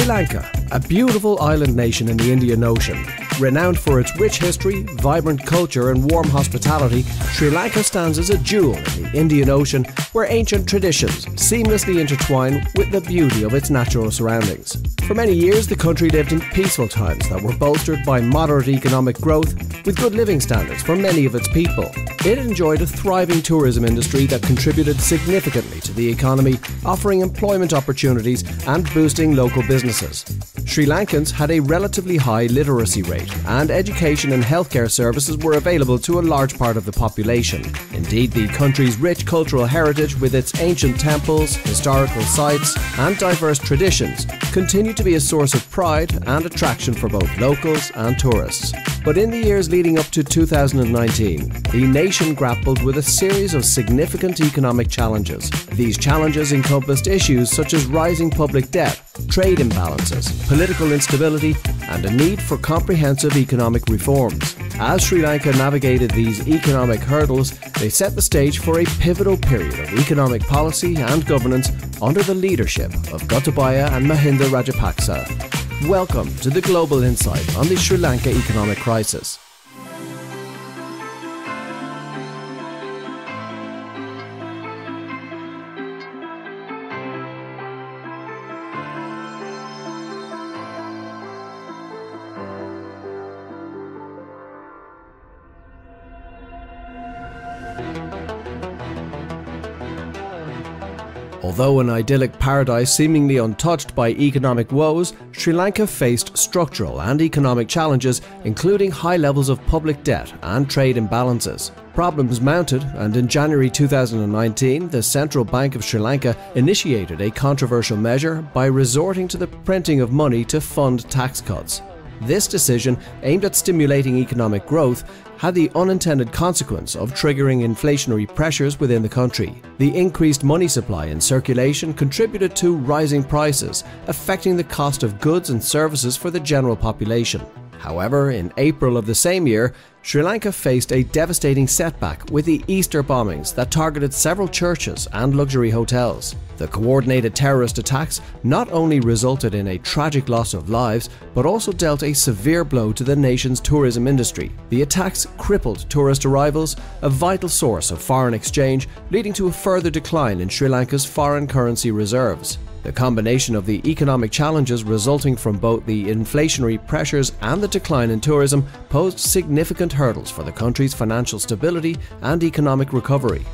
Lanka, a beautiful island nation in the Indian Ocean. Renowned for its rich history, vibrant culture and warm hospitality, Sri Lanka stands as a jewel in the Indian Ocean where ancient traditions seamlessly intertwine with the beauty of its natural surroundings. For many years, the country lived in peaceful times that were bolstered by moderate economic growth with good living standards for many of its people. It enjoyed a thriving tourism industry that contributed significantly to the economy, offering employment opportunities and boosting local businesses. Sri Lankans had a relatively high literacy rate, and education and healthcare services were available to a large part of the population. Indeed, the country's rich cultural heritage with its ancient temples, historical sites and diverse traditions continued to be a source of pride and attraction for both locals and tourists. But in the years leading up to 2019, the nation grappled with a series of significant economic challenges. These challenges encompassed issues such as rising public debt, trade imbalances, political instability, and a need for comprehensive economic reforms. As Sri Lanka navigated these economic hurdles, they set the stage for a pivotal period of economic policy and governance under the leadership of Gotabaya and Mahinda Rajapaksa. Welcome to the Global Insight on the Sri Lanka economic crisis. Although an idyllic paradise seemingly untouched by economic woes, Sri Lanka faced structural and economic challenges, including high levels of public debt and trade imbalances. Problems mounted, and in January 2019, the Central Bank of Sri Lanka initiated a controversial measure by resorting to the printing of money to fund tax cuts. This decision, aimed at stimulating economic growth, had the unintended consequence of triggering inflationary pressures within the country. The increased money supply in circulation contributed to rising prices, affecting the cost of goods and services for the general population. However, in April of the same year, Sri Lanka faced a devastating setback with the Easter bombings that targeted several churches and luxury hotels. The coordinated terrorist attacks not only resulted in a tragic loss of lives, but also dealt a severe blow to the nation's tourism industry. The attacks crippled tourist arrivals, a vital source of foreign exchange, leading to a further decline in Sri Lanka's foreign currency reserves. The combination of the economic challenges resulting from both the inflationary pressures and the decline in tourism posed significant hurdles for the country's financial stability and economic recovery.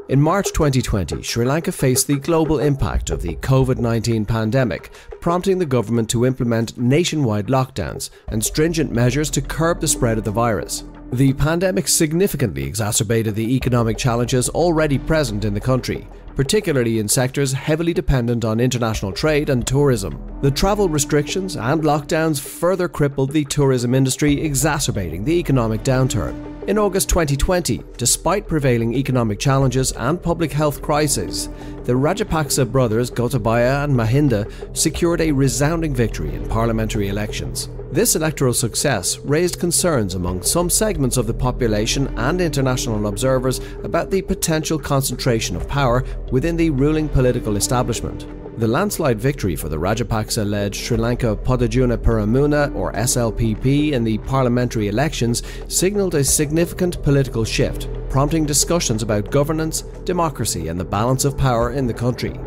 In March 2020, Sri Lanka faced the global impact of the COVID-19 pandemic, prompting the government to implement nationwide lockdowns and stringent measures to curb the spread of the virus. The pandemic significantly exacerbated the economic challenges already present in the country, particularly in sectors heavily dependent on international trade and tourism. The travel restrictions and lockdowns further crippled the tourism industry, exacerbating the economic downturn. In August 2020, despite prevailing economic challenges and public health crises, the Rajapaksa brothers Gotabaya and Mahinda secured a resounding victory in parliamentary elections. This electoral success raised concerns among some segments of the population and international observers about the potential concentration of power within the ruling political establishment. The landslide victory for the Rajapaksa-led Sri Lanka Podajuna Peramuna, or SLPP, in the parliamentary elections signalled a significant political shift, prompting discussions about governance, democracy and the balance of power in the country.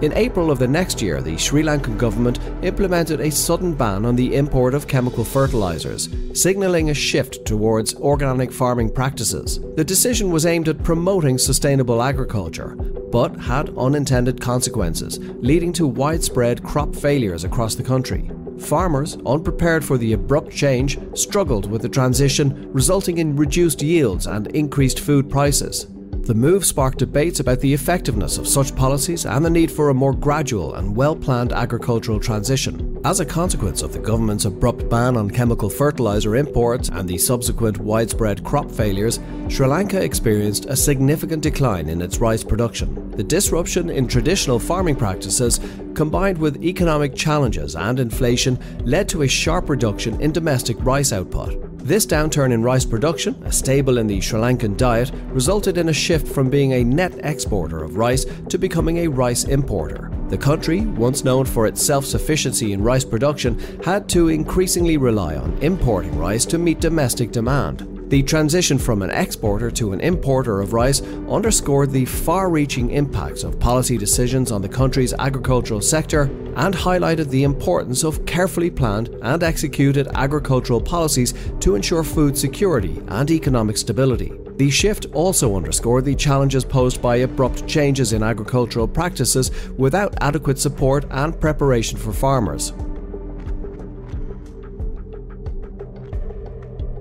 In April of the next year, the Sri Lankan government implemented a sudden ban on the import of chemical fertilizers, signalling a shift towards organic farming practices. The decision was aimed at promoting sustainable agriculture, but had unintended consequences, leading to widespread crop failures across the country. Farmers, unprepared for the abrupt change, struggled with the transition, resulting in reduced yields and increased food prices. The move sparked debates about the effectiveness of such policies and the need for a more gradual and well-planned agricultural transition. As a consequence of the government's abrupt ban on chemical fertilizer imports and the subsequent widespread crop failures, Sri Lanka experienced a significant decline in its rice production. The disruption in traditional farming practices, combined with economic challenges and inflation, led to a sharp reduction in domestic rice output. This downturn in rice production, a staple in the Sri Lankan diet, resulted in a shift from being a net exporter of rice to becoming a rice importer. The country, once known for its self-sufficiency in rice production, had to increasingly rely on importing rice to meet domestic demand. The transition from an exporter to an importer of rice underscored the far-reaching impacts of policy decisions on the country's agricultural sector and highlighted the importance of carefully planned and executed agricultural policies to ensure food security and economic stability. The shift also underscored the challenges posed by abrupt changes in agricultural practices without adequate support and preparation for farmers.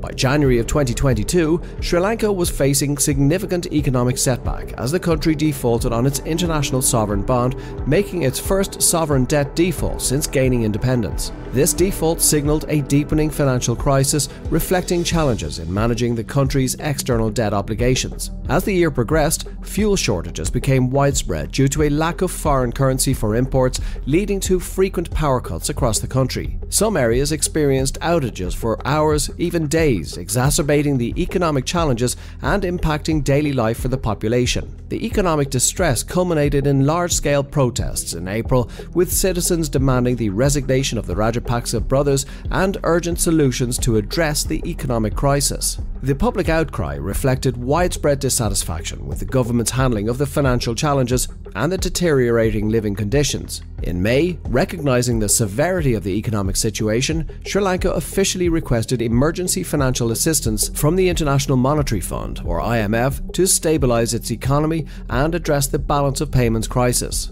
By January of 2022, Sri Lanka was facing significant economic setback as the country defaulted on its international sovereign bond, making its first sovereign debt default since gaining independence. This default signaled a deepening financial crisis, reflecting challenges in managing the country's external debt obligations. As the year progressed, fuel shortages became widespread due to a lack of foreign currency for imports, leading to frequent power cuts across the country. Some areas experienced outages for hours, even days, exacerbating the economic challenges and impacting daily life for the population. The economic distress culminated in large-scale protests in April, with citizens demanding the resignation of the Rajapaksa brothers and urgent solutions to address the economic crisis. The public outcry reflected widespread dissatisfaction with the government's handling of the financial challenges and the deteriorating living conditions. In May, recognizing the severity of the economic situation, Sri Lanka officially requested emergency financial assistance from the International Monetary Fund, or IMF, to stabilize its economy and address the balance of payments crisis.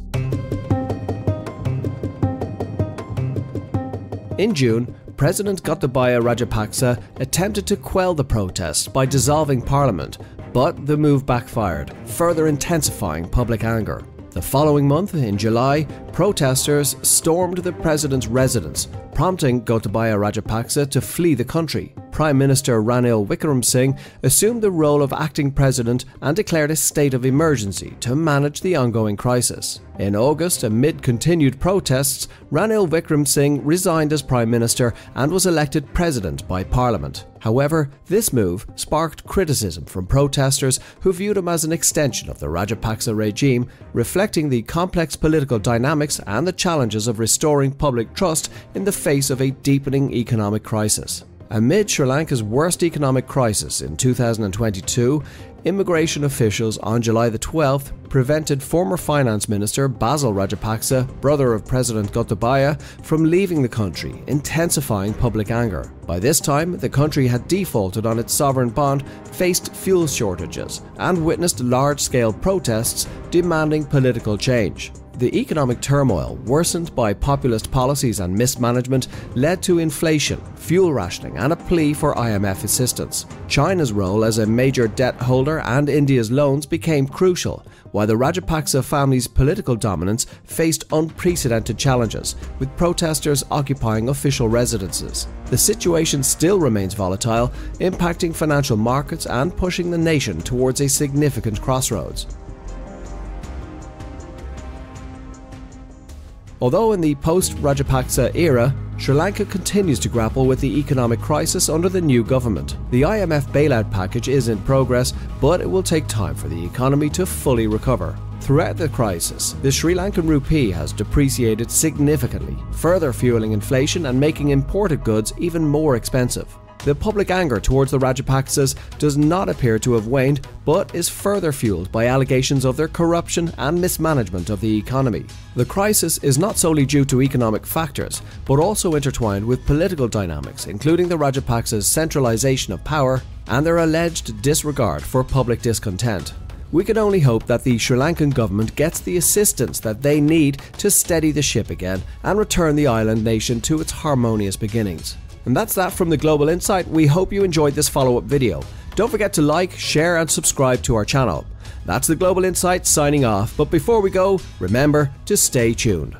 In June, President Gotabaya Rajapaksa attempted to quell the protests by dissolving parliament, but the move backfired, further intensifying public anger. The following month, in July, protesters stormed the president's residence, prompting Gotabaya Rajapaksa to flee the country. Prime Minister Ranil Wickremesinghe assumed the role of acting president and declared a state of emergency to manage the ongoing crisis. In August, amid continued protests, Ranil Wickremesinghe resigned as prime minister and was elected president by parliament. However, this move sparked criticism from protesters who viewed him as an extension of the Rajapaksa regime, reflecting the complex political dynamics and the challenges of restoring public trust in the face of a deepening economic crisis. Amid Sri Lanka's worst economic crisis in 2022, immigration officials on July the 12th prevented former Finance Minister Basil Rajapaksa, brother of President Gotabaya, from leaving the country, intensifying public anger. By this time, the country had defaulted on its sovereign bond, faced fuel shortages, and witnessed large-scale protests demanding political change. The economic turmoil, worsened by populist policies and mismanagement, led to inflation, fuel rationing, and a plea for IMF assistance. China's role as a major debt holder and India's loans became crucial, while the Rajapaksa family's political dominance faced unprecedented challenges, with protesters occupying official residences. The situation still remains volatile, impacting financial markets and pushing the nation towards a significant crossroads. Although in the post-Rajapaksa era, Sri Lanka continues to grapple with the economic crisis under the new government. The IMF bailout package is in progress, but it will take time for the economy to fully recover. Throughout the crisis, the Sri Lankan rupee has depreciated significantly, further fueling inflation and making imported goods even more expensive. The public anger towards the Rajapaksas does not appear to have waned, but is further fueled by allegations of their corruption and mismanagement of the economy. The crisis is not solely due to economic factors, but also intertwined with political dynamics, including the Rajapaksas' centralization of power and their alleged disregard for public discontent. We can only hope that the Sri Lankan government gets the assistance that they need to steady the ship again and return the island nation to its harmonious beginnings. And that's that from the Global Insight. We hope you enjoyed this follow-up video. Don't forget to like, share and subscribe to our channel. That's the Global Insight signing off, but before we go, remember to stay tuned.